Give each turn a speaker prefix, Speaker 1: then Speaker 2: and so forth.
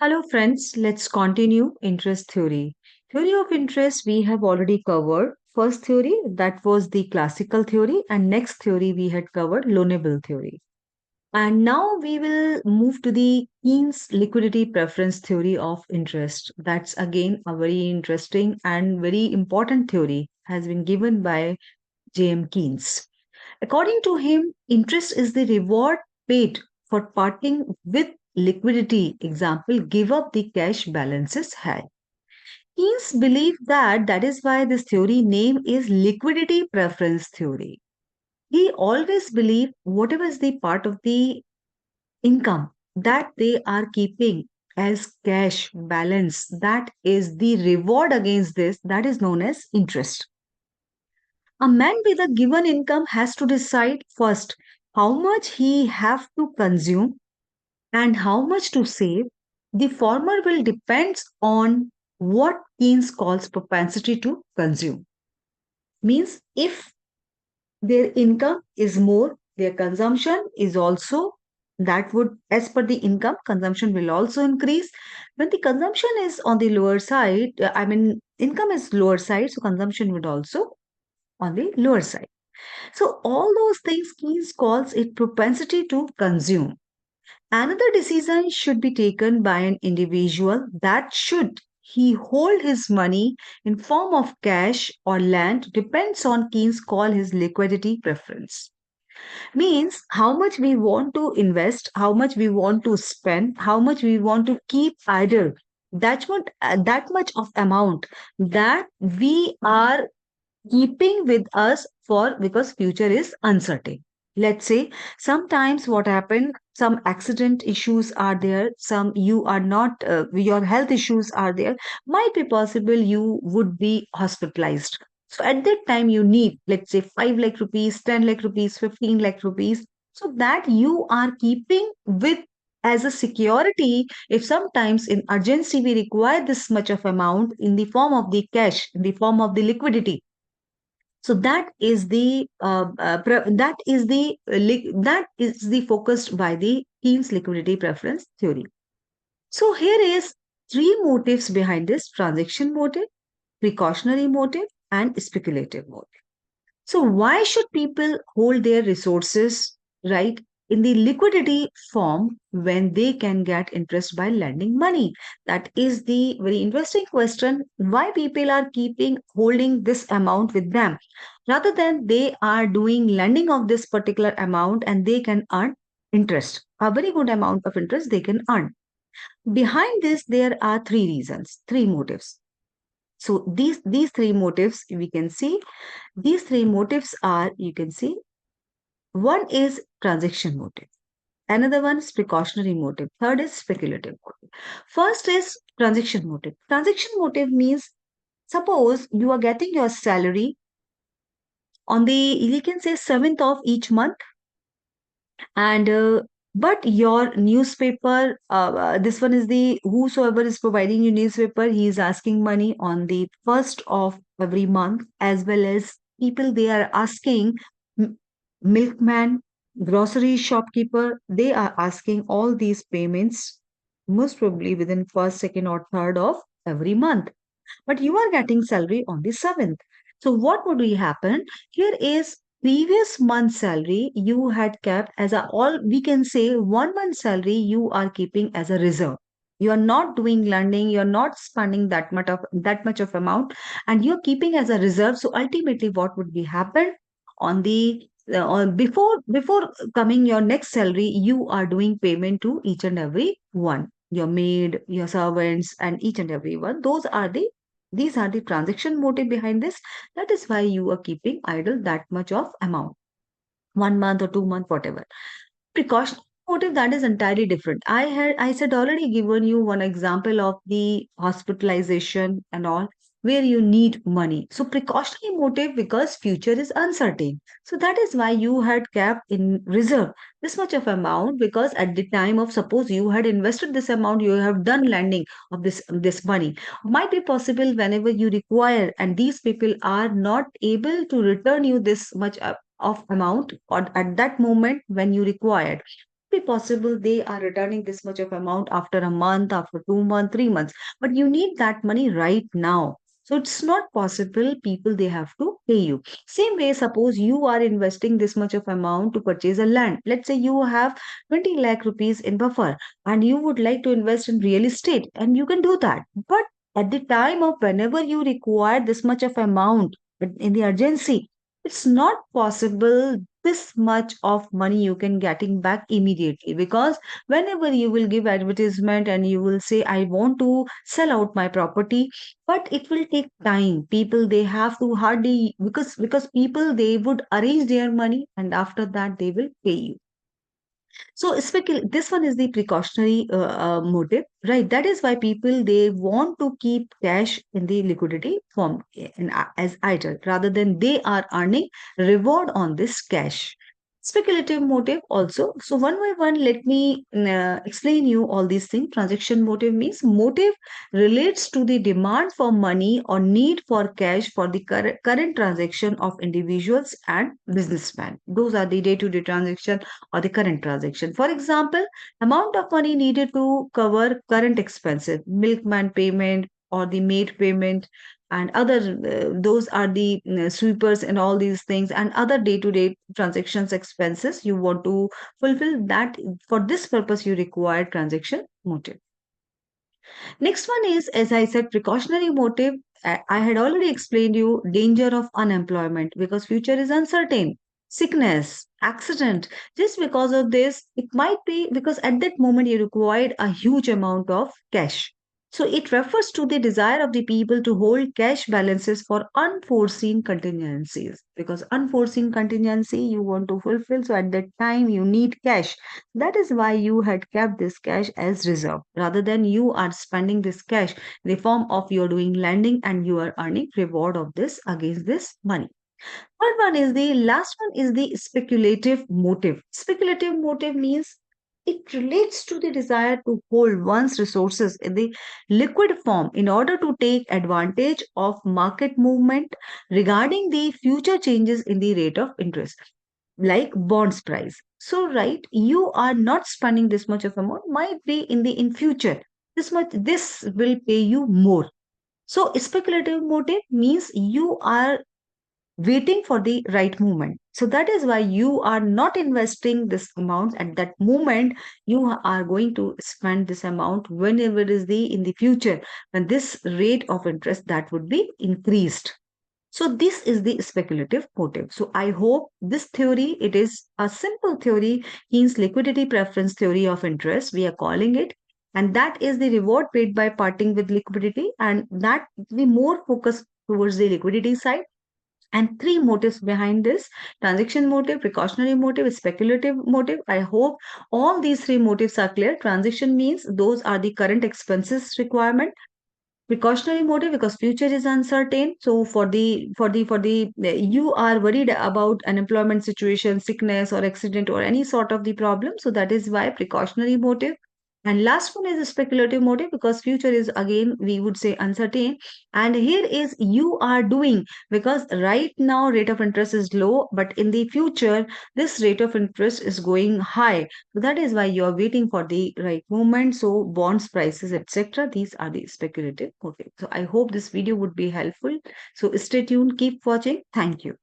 Speaker 1: Hello, friends. Let's continue interest theory. Theory of interest we have already covered. First theory, that was the classical theory, and next theory we had covered loanable theory. And now we will move to the Keynes liquidity preference theory of interest. That's again a very interesting and very important theory, has been given by J.M. Keynes. According to him, interest is the reward paid for parting with liquidity. Example, give up the cash balances high. Keynes believed that is why this theory name is liquidity preference theory. He always believed whatever is the part of the income that they are keeping as cash balance, that is the reward against this, that is known as interest. A man with a given income has to decide first how much he have to consume and how much to save. The former will depend on what Keynes calls propensity to consume. Means if their income is more, their consumption is also, that would, as per the income, consumption will also increase. When the consumption is on the lower side, income is lower side, so consumption would also on the lower side. So all those things Keynes calls it propensity to consume. Another decision should be taken by an individual, that should he hold his money in form of cash or land depends on Keynes call his liquidity preference. Means how much we want to invest, how much we want to spend, how much we want to keep idle. That much of amount that we are keeping with us for, because future is uncertain. Let's say sometimes what happened, some accident issues are there, some you are not your health issues are there, might be possible you would be hospitalized. So at that time you need, let's say, 5 lakh rupees, 10 lakh rupees, 15 lakh rupees, so that you are keeping with as a security. If sometimes in urgency we require this much of amount in the form of the cash, in the form of the liquidity, so that is the focused by the Keynes liquidity preference theory. So here is three motives behind this: transaction motive, precautionary motive, and speculative motive. So why should people hold their resources, right, in the liquidity form when they can get interest by lending money? That is the very interesting question. Why people are keeping holding this amount with them rather than they are doing lending of this particular amount and they can earn interest. A very good amount of interest they can earn. Behind this, there are three reasons, three motives. So these three motives we can see. These three motives are, you can see, one is transaction motive, another one is precautionary motive, third is speculative motive. First is transaction motive. Transaction motive means, suppose you are getting your salary on the, you can say, 7th of each month, and but your newspaper, this one is the, whosoever is providing you newspaper, he is asking money on the first of every month, as well as people they are asking, m- milkman, grocery shopkeeper, they are asking all these payments most probably within first, second, or third of every month, but you are getting salary on the 7th. So what would be happen? Here is previous month's salary you had kept as a, all we can say, 1 month salary you are keeping as a reserve. You are not doing lending, you are not spending that much of amount, and you're keeping as a reserve. So ultimately, what would be happen on the before coming your next salary, you are doing payment to each and every one, your maid, your servants, and each and every one. These are the transaction motive behind this. That is why you are keeping idle that much of amount, 1 month or 2 month, whatever. Precautionary motive, that is entirely different. I said already given you one example of the hospitalization and all, where you need money. So precautionary motive because future is uncertain. So that is why you had kept in reserve this much of amount, because at the time of, suppose you had invested this amount, you have done lending of this money. Might be possible whenever you require, and these people are not able to return you this much of amount or at that moment when you required. be possible they are returning this much of amount after a month, after 2 months, 3 months, but you need that money right now. So it's not possible, people, they have to pay you. Same way, suppose you are investing this much of amount to purchase a land. Let's say you have 20 lakh rupees in buffer and you would like to invest in real estate, and you can do that. But at the time of whenever you require this much of amount in the urgency, it's not possible this much of money you can getting back immediately, because whenever you will give advertisement and you will say I want to sell out my property, but it will take time. People, they have to hardly, because people, they would arrange their money and after that they will pay you. So this one is the precautionary motive, right? That is why people, they want to keep cash in the liquidity form as idle, rather than they are earning reward on this cash. Speculative motive also. So one by one, let me explain you all these things. Transaction motive means motive relates to the demand for money or need for cash for the current transaction of individuals and businessmen. Those are the day-to-day transaction or the current transaction. For example, amount of money needed to cover current expenses, milkman payment or the maid payment, and other those are the sweepers and all these things, and other day-to-day transactions expenses you want to fulfill that. For this purpose you require transaction motive. Next one is, as I said, precautionary motive. I had already explained you danger of unemployment because future is uncertain. Sickness, accident. Just because of this, it might be because at that moment you required a huge amount of cash. So it refers to the desire of the people to hold cash balances for unforeseen contingencies. Because unforeseen contingency you want to fulfill, so at that time you need cash. That is why you had kept this cash as reserve, rather than you are spending this cash in the form of you're doing lending and you are earning reward of this against this money. Third one is the last one is the speculative motive. Speculative motive means it relates to the desire to hold one's resources in the liquid form in order to take advantage of market movement regarding the future changes in the rate of interest, like bonds price. So right, you are not spending this much of amount, might be in future this much, this will pay you more. So speculative motive means you are waiting for the right moment. So that is why you are not investing this amount at that moment. You are going to spend this amount whenever it is the in the future, when this rate of interest that would be increased. So this is the speculative motive. So I hope this theory, it is a simple theory, Keynes liquidity preference theory of interest, we are calling it. And that is the reward paid by parting with liquidity. And that we more focus towards the liquidity side. And three motives behind this: transaction motive, precautionary motive, speculative motive. I hope all these three motives are clear. Transaction means those are the current expenses requirement. Precautionary motive because future is uncertain. So for the you are worried about unemployment situation, sickness or accident or any sort of the problem, so that is why precautionary motive. And last one is a speculative motive because future is again we would say uncertain. And here is you are doing because right now rate of interest is low, but in the future this rate of interest is going high. So that is why you are waiting for the right moment. So bonds prices, etc. These are the speculative motives. So I hope this video would be helpful. So stay tuned, keep watching. Thank you.